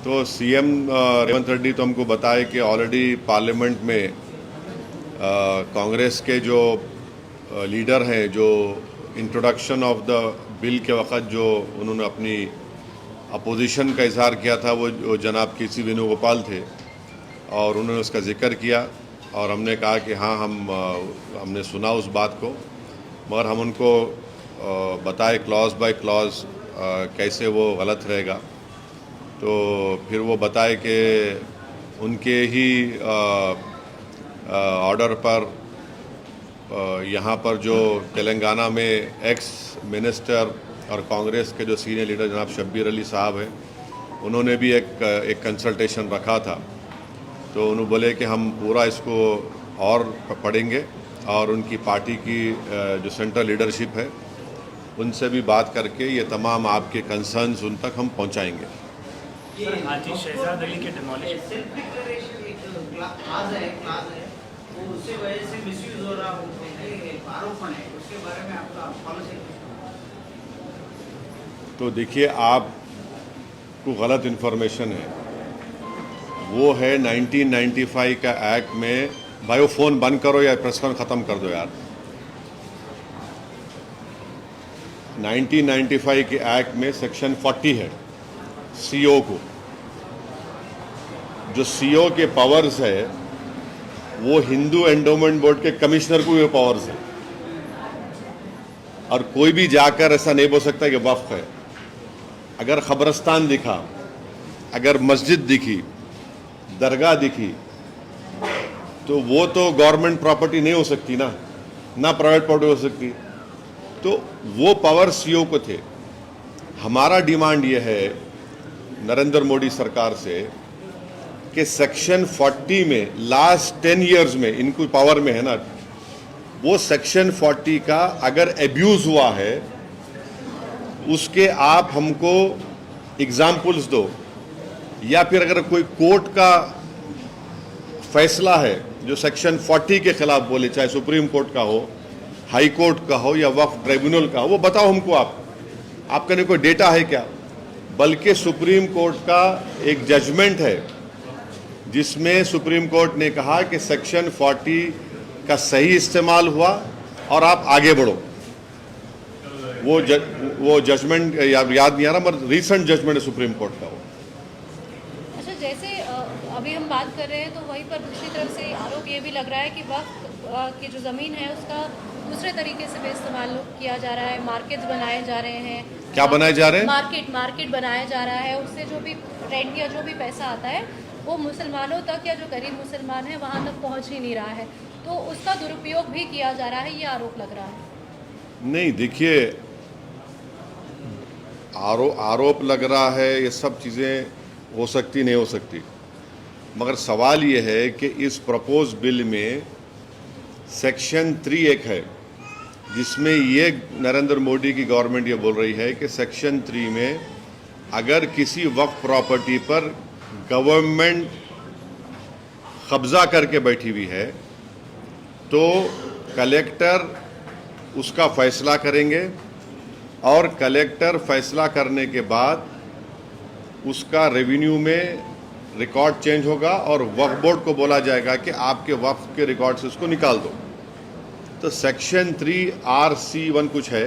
तो सीएम रेवंत रेड्डी तो हमको बताए कि ऑलरेडी पार्लियामेंट में कांग्रेस के जो लीडर हैं, जो इंट्रोडक्शन ऑफ द बिल के वक़्त जो उन्होंने अपनी अपोजिशन का इजहार किया था, वो जनाब के.सी. वेणुगोपाल थे और उन्होंने उसका जिक्र किया और हमने कहा कि हाँ, हमने सुना उस बात को, मगर हम उनको बताए क्लॉज बाय क्लॉज कैसे वो गलत रहेगा। तो फिर वो बताए कि उनके ही ऑर्डर पर यहाँ पर जो तेलंगाना में एक्स मिनिस्टर और कांग्रेस के जो सीनियर लीडर जनाब शब्बीर अली साहब हैं, उन्होंने भी एक कंसल्टेशन रखा था। तो उन्होंने बोले कि हम पूरा इसको और पढ़ेंगे और उनकी पार्टी की जो सेंट्रल लीडरशिप है उनसे भी बात करके ये तमाम आपके कंसर्न्स उन तक हम पहुंचाएंगे। हाजी शहजाद अली के डिमोलिश सेल्फ डिक्लेरेशन एक क्लास है वो उससे वजह से मिसयूज हो रहा है, आरोपण है, उसके बारे में आपका पॉलिसी? तो देखिए, आपको गलत इन्फॉर्मेशन है। वो है 1995 का एक्ट में। भाई वो फ़ोन बंद करो या प्रेस कॉन्फ्रेंस ख़त्म कर दो यार। 1995 के एक्ट में सेक्शन 40 है सीओ को। जो सीओ के पावर्स है वो हिंदू एंडोमेंट बोर्ड के कमिश्नर को भी पावर्स है, और कोई भी जाकर ऐसा नहीं बोल सकता कि वक्फ है। अगर खबरस्तान दिखा, अगर मस्जिद दिखी, दरगाह दिखी, तो वो तो गवर्नमेंट प्रॉपर्टी नहीं हो सकती ना प्राइवेट प्रॉपर्टी हो सकती। तो वो पावर सीओ को थे। हमारा डिमांड ये है नरेंद्र मोदी सरकार से कि सेक्शन 40 में लास्ट 10 इयर्स में इनको पावर में है ना, वो सेक्शन 40 का अगर एब्यूज हुआ है उसके आप हमको एग्जाम्पल्स दो, या फिर अगर कोई कोर्ट का फैसला है जो सेक्शन 40 के खिलाफ बोले, चाहे सुप्रीम कोर्ट का हो, हाई कोर्ट का हो या वक्फ ट्रिब्यूनल का हो, वो बताओ हमको। आपके लिए कोई डेटा है क्या? बल्कि सुप्रीम कोर्ट का एक जजमेंट है जिसमें सुप्रीम कोर्ट ने कहा कि सेक्शन 40 का सही इस्तेमाल हुआ और आप आगे बढ़ो। वो जजमेंट याद नहीं आ रहा, मगर रीसेंट जजमेंट है सुप्रीम कोर्ट का वो। अच्छा, जैसे अभी हम बात कर रहे हैं तो वहीं पर दूसरी तरफ से आरोप ये भी लग रहा है कि वक्त की जो ज़मीन है उसका दूसरे तरीके से भी इस्तेमाल किया जा रहा है। मार्केट्स बनाए जा रहे हैं। क्या बनाए जा रहे हैं? मार्केट बनाया जा रहा है। उससे जो भी रेंट या जो भी पैसा आता है वो मुसलमानों तक या जो गरीब मुसलमान है वहाँ तक पहुँच ही नहीं रहा है, तो उसका दुरुपयोग भी किया जा रहा है, ये आरोप लग रहा है। नहीं, देखिए, आरोप लग रहा है, ये सब चीज़ें हो सकती नहीं हो सकती, मगर सवाल ये है कि इस प्रपोज बिल में सेक्शन 3 एक है जिसमें ये नरेंद्र मोदी की गवर्नमेंट ये बोल रही है कि सेक्शन 3 में अगर किसी वक्फ प्रॉपर्टी पर गवर्नमेंट कब्जा करके बैठी हुई है तो कलेक्टर उसका फैसला करेंगे, और कलेक्टर फैसला करने के बाद उसका रेवेन्यू में रिकॉर्ड चेंज होगा और वक्फ बोर्ड को बोला जाएगा कि आपके वक्फ के रिकॉर्ड से उसको निकाल दो। तो सेक्शन 3(r)(c)(1) कुछ है।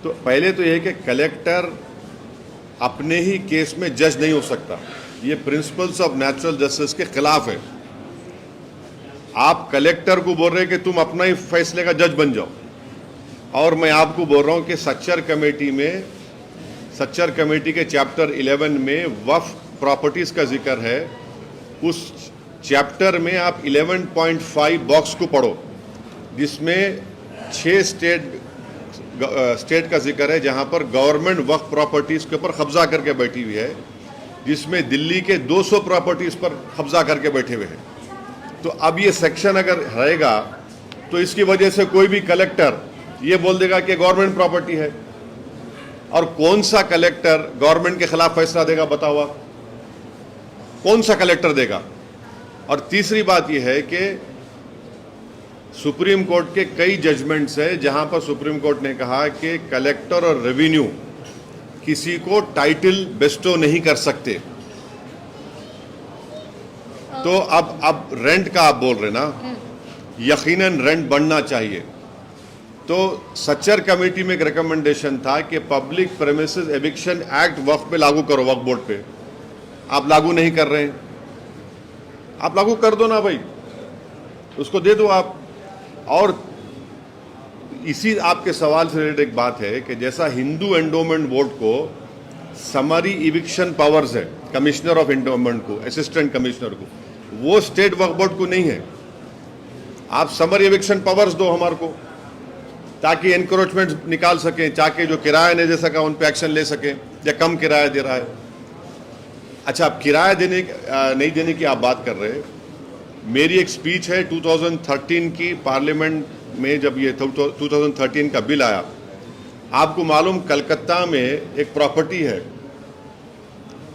तो पहले तो यह है कि कलेक्टर अपने ही केस में जज नहीं हो सकता। ये प्रिंसिपल्स ऑफ नेचुरल जस्टिस के खिलाफ है। आप कलेक्टर को बोल रहे हैं कि तुम अपना ही फैसले का जज बन जाओ, और मैं आपको बोल रहा हूं कि सच्चर कमेटी के चैप्टर 11 में वक्फ प्रॉपर्टीज का जिक्र है। उस चैप्टर में आप 11.5 बॉक्स को पढ़ो जिसमें 6 स्टेट का जिक्र है जहां पर गवर्नमेंट वक्फ प्रॉपर्टीज के ऊपर कब्जा करके बैठी हुई है, जिसमें दिल्ली के 200 प्रॉपर्टीज पर कब्जा करके बैठे हुए हैं। तो अब ये सेक्शन अगर रहेगा तो इसकी वजह से कोई भी कलेक्टर ये बोल देगा कि गवर्नमेंट प्रॉपर्टी है, और कौन सा कलेक्टर गवर्नमेंट के खिलाफ फैसला देगा? बताओ आप, कौन सा कलेक्टर देगा? और तीसरी बात यह है कि सुप्रीम कोर्ट के कई जजमेंट्स है जहां पर सुप्रीम कोर्ट ने कहा कि कलेक्टर और रेवेन्यू किसी को टाइटल बेस्टो नहीं कर सकते। तो अब रेंट का आप बोल रहे ना, यकीनन रेंट बढ़ना चाहिए। तो सच्चर कमेटी में एक रिकमेंडेशन था कि पब्लिक प्रेमिसेस एविक्शन एक्ट वक्फ पे लागू करो, वक्फ बोर्ड पे। आप लागू नहीं कर रहे हैं, आप लागू कर दो ना भाई, उसको दे दो आप। और इसी आपके सवाल से रिलेटेड एक बात है कि जैसा हिंदू एंडोमेंट बोर्ड को समरी इविक्शन पावर्स है, कमिश्नर ऑफ एंडोमेंट को, असिस्टेंट कमिश्नर को, वो स्टेट वक्फ बोर्ड को नहीं है। आप समरी इविक्शन पावर्स दो हमारे को, ताकि एनक्रोचमेंट निकाल सकें, ताकि जो किराया नहीं दे सका उन पे एक्शन ले सकें, या कम किराया दे रहा है। अच्छा, आप किराया नहीं देने की आप बात कर रहे हैं। मेरी एक स्पीच है 2013 की पार्लियामेंट में, जब ये 2013 का बिल आया। आपको मालूम कलकत्ता में एक प्रॉपर्टी है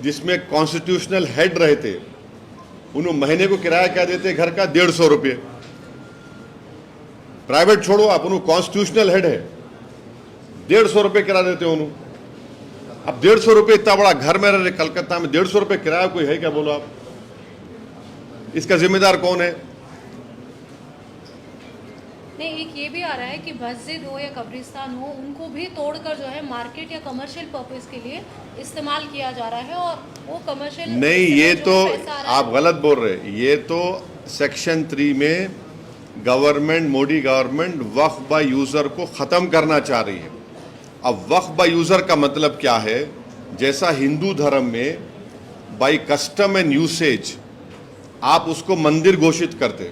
जिसमें कॉन्स्टिट्यूशनल हेड रहे थे, उन्होंने महीने को किराया क्या देते, घर का 150 रुपये। प्राइवेट छोड़ो आप, उन्होंने कॉन्स्टिट्यूशनल हेड है, 150 रुपये किराया देते उन्होंने। अब 150 रुपये, इतना बड़ा घर में रह रहे कलकत्ता में, 150 रुपये किराया कोई है क्या, बोलो आप? इसका जिम्मेदार कौन है? नहीं, एक ये भी आ रहा है कि मस्जिद हो या कब्रिस्तान हो, उनको भी तोड़कर जो है मार्केट या कमर्शियल पर्पस के लिए इस्तेमाल किया जा रहा है, और वो कमर्शियल नहीं, ये तो आप गलत बोल रहे हैं। ये तो सेक्शन 3 में government, Modi government Waqf by user को खत्म करना चाह रही है। अब वक्फ बाय यूजर का मतलब क्या है? जैसा हिंदू धर्म में बाय कस्टम एंड यूसेज आप उसको मंदिर घोषित करते,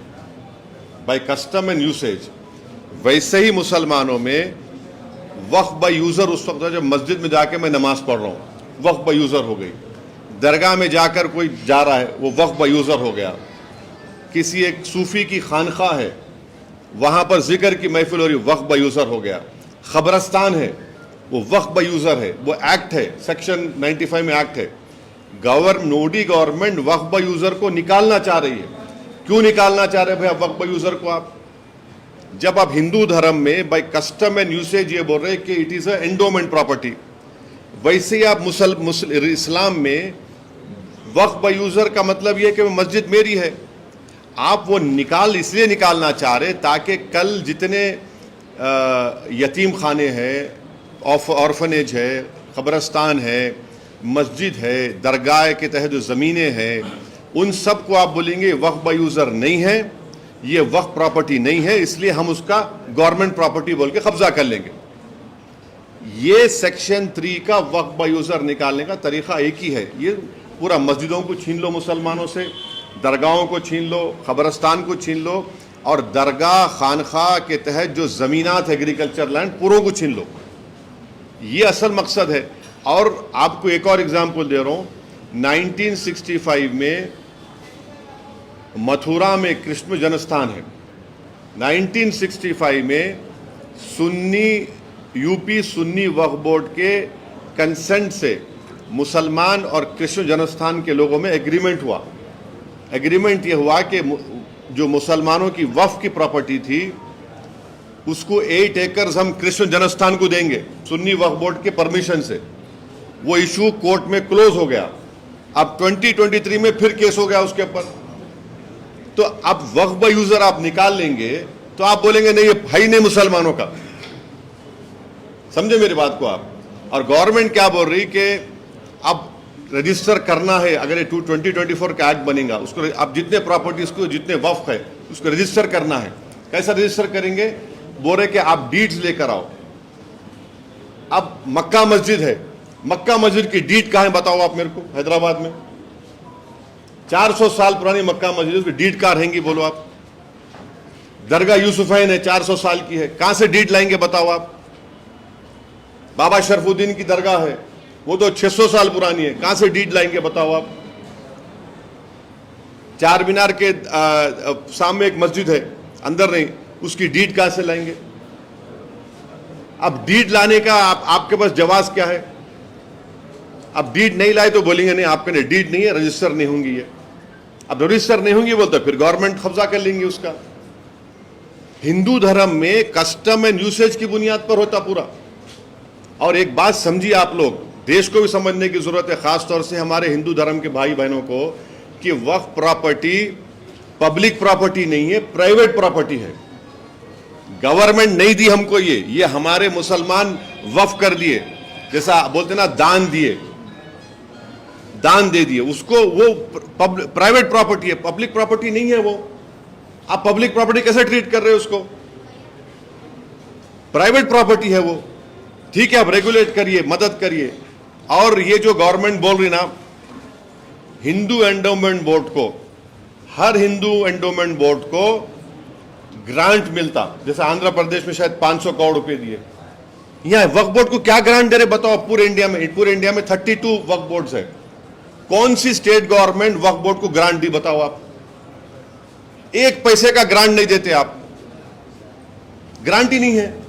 बाय कस्टम एंड यूसेज, वैसे ही मुसलमानों में वक्फ बाय यूजर उस वक्त जब मस्जिद में जाके मैं नमाज पढ़ रहा हूँ, वक्फ बाय यूजर हो गई। दरगाह में जाकर कोई जा रहा है, वो वक्फ बाय यूजर हो गया। किसी एक सूफी की खानखा है, वहां पर जिक्र की महफिल हो रही, वक्फ बाय यूजर हो गया। खबरस्तान है, वो वक्फ बाय यूजर है, वो एक्ट है, सेक्शन 95 में एक्ट है। Modi government Waqf by user को निकालना चाह रही है। क्यों निकालना चाह रहे हैं भाई वक्फ बाय यूजर को आप? जब आप हिंदू धर्म में बाय कस्टम एंड यूसेज ये बोल रहे हैं कि it is a endowment property, वैसे ही आप इस्लाम में वक्फ बाय यूजर का मतलब ये कि मस्जिद मेरी है। आप वो इसलिए निकालना चाह रहे ताकि कल जितने यतीम खाने हैं, ऑर्फनेज है, कब्रस्तान है, मस्जिद है, दरगाह के तहत जो ज़मीनें हैं, उन सब को आप बोलेंगे वक्फ बाय यूजर नहीं है, ये वक्फ प्रॉपर्टी नहीं है, इसलिए हम उसका गवर्नमेंट प्रॉपर्टी बोल के कब्जा कर लेंगे। ये सेक्शन 3 का वक्फ बाय यूजर निकालने का तरीका एक ही है। ये पूरा मस्जिदों को छीन लो मुसलमानों से, दरगाहों को छीन लो, खबरस्तान को छीन लो, और दरगाह खानखा के तहत जो ज़मीनात एग्रीकल्चर लैंड पूरों को छीन लो। ये असल मकसद है। और आपको एक और एग्जाम्पल दे रहा हूँ, 1965 में मथुरा में कृष्ण जन्मस्थान है। 1965 में यूपी सुन्नी वक्फ बोर्ड के कंसेंट से मुसलमान और कृष्ण जन्मस्थान के लोगों में एग्रीमेंट हुआ। एग्रीमेंट ये हुआ कि जो मुसलमानों की वक्फ की प्रॉपर्टी थी उसको 8 एकर्स हम कृष्ण जन्मस्थान को देंगे, सुन्नी वक्फ बोर्ड के परमिशन से। वो इशू कोर्ट में क्लोज हो गया। अब 2023 में फिर केस हो गया उसके ऊपर। तो अब वक्फ बाय यूजर आप निकाल लेंगे तो आप बोलेंगे नहीं, ये भाई नहीं मुसलमानों का। समझे मेरी बात को आप? और गवर्नमेंट क्या बोल रही कि अब रजिस्टर करना है, अगर ये 2024 का एक्ट बनेगा, उसको आप जितने प्रॉपर्टीज को, जितने वक्फ है, उसको रजिस्टर करना है। कैसा रजिस्टर करेंगे? बोल रहे कि आप डीड्स लेकर आओ। अब मक्का मस्जिद है, मक्का मस्जिद की डीड कहां है बताओ आप मेरे को? हैदराबाद में 400 साल पुरानी मक्का मस्जिद, उसकी डीड कहां रहेंगी बोलो आप? दरगाह यूसुफैन है, 400 साल की है, कहां से डीड लाएंगे बताओ आप? बाबा शरफुद्दीन की दरगाह है, वो तो 600 साल पुरानी है, कहां से डीड लाएंगे बताओ आप? चार मीनार के सामने एक मस्जिद है, अंदर नहीं, उसकी डीड कहां से लाएंगे? अब डीड लाने का आपके पास जवाब क्या है? अब डीड नहीं लाए तो बोलेंगे नहीं आपके लिए डीड नहीं है, रजिस्टर नहीं होंगी ये। अब रजिस्टर नहीं होंगी बोलते फिर गवर्नमेंट कब्जा कर लेंगे उसका। हिंदू धर्म में कस्टम एंड यूसेज की बुनियाद पर होता पूरा। और एक बात समझिए आप लोग, देश को भी समझने की जरूरत है, खास तौर से हमारे हिंदू धर्म के भाई बहनों को, कि वक्फ प्रॉपर्टी पब्लिक प्रॉपर्टी नहीं है, प्राइवेट प्रॉपर्टी है। गवर्नमेंट नहीं दी हमको, ये हमारे मुसलमान वक्फ कर दिए, जैसा बोलते ना दान दिए, दान दे दिए उसको। वो प्राइवेट प्रॉपर्टी है, पब्लिक प्रॉपर्टी नहीं है वो। आप पब्लिक प्रॉपर्टी कैसे ट्रीट कर रहे हो उसको? प्राइवेट प्रॉपर्टी है वो। ठीक है, आप रेगुलेट करिए, मदद करिए। और ये जो गवर्नमेंट बोल रही ना, हिंदू एंडोमेंट बोर्ड को, हर हिंदू एंडोमेंट बोर्ड को ग्रांट मिलता, जैसे आंध्र प्रदेश में शायद 500 करोड़ रुपए दिए। यहां वक्फ बोर्ड को क्या ग्रांट दे रहे बताओ? पूरे इंडिया में 32 वक्फ बोर्ड्स है। कौन सी स्टेट गवर्नमेंट वक्फ बोर्ड को ग्रांट दी बताओ? आप एक पैसे का ग्रांट नहीं देते, आप ग्रांट ही नहीं है।